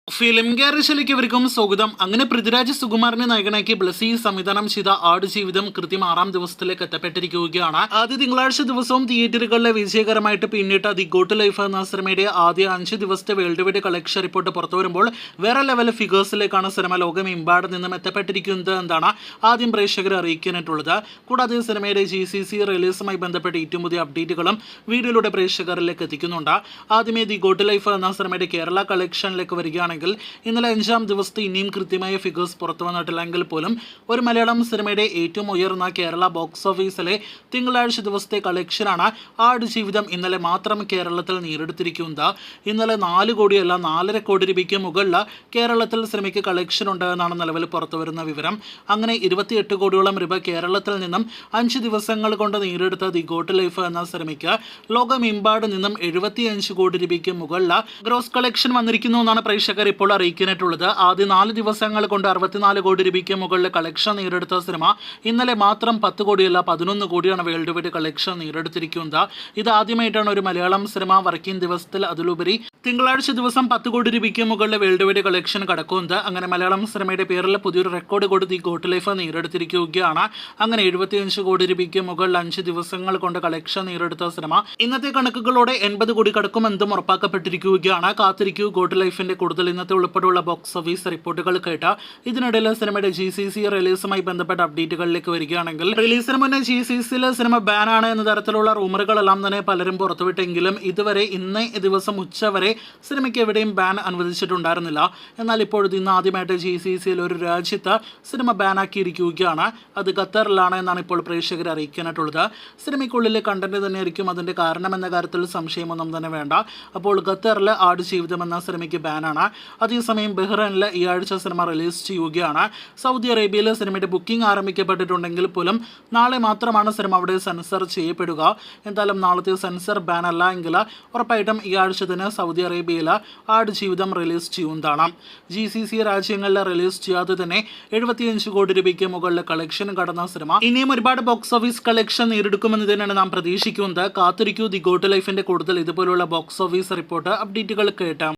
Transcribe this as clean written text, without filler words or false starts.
Film ഗാരേജിലേക്ക് ഇവർക്കും സ്വാഗതം. അങ്ങനെ പൃഥ്വിരാജ് സുകുമാരനെ നായകനാക്കി ബ്ലസി സംവിധാനം ചെയ്ത ആടുജീവിതം കൃത്യം 6-ാം ദിവസത്തിലേക്ക് എത്തപ്പെട്ടിരിക്കുകയാണ്. ആദ്യ തിങ്കളാഴ്ച ദിവസവും തിയേറ്ററുകളിലെ വിജയകരമായിട്ട് പിന്നിട്ട ദി ഗോട്ട് ലൈഫ് എന്ന സിനിമയുടെ ആദ്യ 5 ദിവസത്തെ വേൾഡ് വൈഡ് കളക്ഷൻ റിപ്പോർട്ട് പുറത്തു വരുമ്പോൾ വേറെ ലെവൽ ഫിഗേഴ്സിലേക്കാണ് സിനിമ ലോകമെമ്പാട് നിന്നും എത്തപ്പെട്ടിരിക്കുന്നത് എന്നാണ് ആദ്യം പ്രേക്ഷകരെ അറിയിക്കാനായിട്ടുള്ളത്. കൂടാതെ സിനിമയുടെ GCC റിലീസുമായി ബന്ധപ്പെട്ട് ഏറ്റവും പുതിയ അപ്ഡേറ്റുകളും വീഡിയോയിലൂടെ പ്രേക്ഷകരിലേക്ക് എത്തിക്കുന്നുണ്ട്. ആദ്യമേ ദി ഗോട്ട് ലൈഫ് എന്ന സിനിമയുടെ കേരള കളക്ഷനിലേക്ക് വരികയാണെങ്കിൽ ഇന്നലെ 5-ാം ദിവസത്തെ ഇനിയും കൃത്യമായ ഫിഗേഴ്സ് പുറത്തു വന്നിട്ടില്ലെങ്കിൽ പോലും ഒരു മലയാളം സിനിമയുടെ ഏറ്റവും ഉയർന്ന കേരള ബോക്സ് ഓഫീസിലെ തിങ്കളാഴ്ച ദിവസത്തെ കളക്ഷനാണ് ആടുജീവിതം ഇന്നലെ മാത്രം കേരളത്തിൽ നേടിയെടുത്തിരിക്കുന്നത്. ഇന്നലെ 4 കോടിയല്ല 4.5 കോടി രൂപയ്ക്ക് മുകളിൽ കേരളത്തിൽ സിനിമയ്ക്ക് കളക്ഷൻ ഉണ്ട് എന്നാണ് നിലവിൽ പുറത്തു വരുന്ന വിവരം. അങ്ങനെ 28 കോടിയോളം രൂപ കേരളത്തിൽ നിന്നും 5 ദിവസങ്ങൾ കൊണ്ട് നേടിയെടുത്ത ദി ഗോട്ട് ലൈഫ് എന്ന സിനിമയ്ക്ക് ലോകമെമ്പാട് നിന്നും 75 കോടി രൂപയ്ക്ക് മുകളിൽ ഗ്രോസ് കളക്ഷൻ വന്നിരിക്കുന്നു എന്നാണ് പ്രേക്ഷകർ ഇപ്പോൾ അറിയിക്കാനായിട്ടുള്ളത്. ആദ്യ 4 ദിവസങ്ങൾ കൊണ്ട് 64 കോടി രൂപയ്ക്ക് മുകളിൽ കളക്ഷൻ നേടിയെടുത്ത സിനിമ ഇന്നലെ മാത്രം 10 കോടിയല്ല 11 കോടിയാണ് വേൾഡ് വൈഡ് കളക്ഷൻ നേടിയെടുത്തിരിക്കുന്നത്. ഇത് ആദ്യമായിട്ടാണ് ഒരു മലയാളം സിനിമ വർക്കിംഗ് ദിവസത്തിൽ അതിലുപരി തിങ്കളാഴ്ച ദിവസം 10 കോടി രൂപയ്ക്ക് മുകളിൽ വേൾഡ് വൈഡ് കളക്ഷൻ കടക്കുന്നത്. അങ്ങനെ മലയാളം സിനിമയുടെ പേരിൽ പുതിയൊരു റെക്കോർഡ് കൂടി ദി ഗോട്ട് ലൈഫ് നേടിയെടുത്തിരിക്കുകയാണ്. അങ്ങനെ 75 കോടി രൂപയ്ക്ക് മുകളിൽ 5 ദിവസങ്ങൾ കൊണ്ട് കളക്ഷൻ നേടിയെടുത്ത സിനിമ ഇന്നത്തെ കണക്കുകളോടെ 80 കോടി കടക്കുമെന്നും ഉറപ്പാക്കപ്പെട്ടിരിക്കുകയാണ്. കാത്തിരിക്കൂ ഗോട്ട് ലൈഫിന്റെ കൂടുതൽ ഇന്നത്തെ ഉൾപ്പെടെയുള്ള ബോക്സ് ഓഫീസ് റിപ്പോർട്ടുകൾ കേട്ട ഇതിനിടയിൽ സിനിമയുടെ GCC റിലീസുമായി ബന്ധപ്പെട്ട അപ്ഡേറ്റുകളിലേക്ക് വരികയാണെങ്കിൽ റിലീസിന് മുന്നേ GCCയിൽ സിനിമ ബാനാണ് എന്ന തരത്തിലുള്ള റൂമറുകളെല്ലാം തന്നെ പലരും പുറത്തുവിട്ടെങ്കിലും ഇതുവരെ ഇന്നേ ദിവസം ഉച്ചവരെ സിനിമയ്ക്ക് എവിടെയും ബാൻ അനുവദിച്ചിട്ടുണ്ടായിരുന്നില്ല. എന്നാൽ ഇപ്പോഴത്തെ ഇന്ന് ആദ്യമായിട്ട് GCCയിൽ ഒരു രാജ്യത്ത് സിനിമ ബാനാക്കിയിരിക്കുകയാണ്. അത് ഖത്തറിലാണ് എന്നാണ് ഇപ്പോൾ പ്രേക്ഷകരെ അറിയിക്കാനായിട്ടുള്ളത്. സിനിമയ്ക്കുള്ളിലെ കണ്ടന്റ് തന്നെയായിരിക്കും അതിന്റെ കാരണം എന്ന കാര്യത്തിൽ സംശയമൊന്നും തന്നെ വേണ്ട. അപ്പോൾ ഖത്തറിൽ ആടുജീവിതം എന്ന സിനിമയ്ക്ക് ബാനാണ്. അതേസമയം ബഹ്റൈനിൽ ഈ ആഴ്ച സിനിമ റിലീസ് ചെയ്യുകയാണ്. സൗദി അറേബ്യയിൽ സിനിമയുടെ ബുക്കിംഗ് ആരംഭിക്കപ്പെട്ടിട്ടുണ്ടെങ്കിൽ പോലും നാളെ മാത്രമാണ് സിനിമ അവിടെ സെൻസർ ചെയ്യപ്പെടുക. എന്തായാലും നാളത്തെ സെൻസർ ബാൻ അല്ല എങ്കിൽ ഉറപ്പായിട്ടും ഈ ആഴ്ച തന്നെ സൗദി അറേബ്യയിൽ ആടുജീവിതം റിലീസ് ചെയ്യുന്നതാണ്. GCC രാജ്യങ്ങളിൽ റിലീസ് ചെയ്യാതെ തന്നെ 75 കോടി രൂപയ്ക്ക് മുകളിൽ കളക്ഷൻ കടന്ന സിനിമ ഇനിയും ഒരുപാട് ബോക്സ് ഓഫീസ് കളക്ഷൻ നേടിയെടുക്കുമെന്ന് തന്നെയാണ് നാം പ്രതീക്ഷിക്കുന്നത്. കാത്തിരിക്കൂ ദി ഗോട്ട് ലൈഫിന്റെ കൂടുതൽ ഇതുപോലുള്ള ബോക്സ് ഓഫീസ് റിപ്പോർട്ട് അപ്ഡേറ്റുകൾ കേട്ടാം.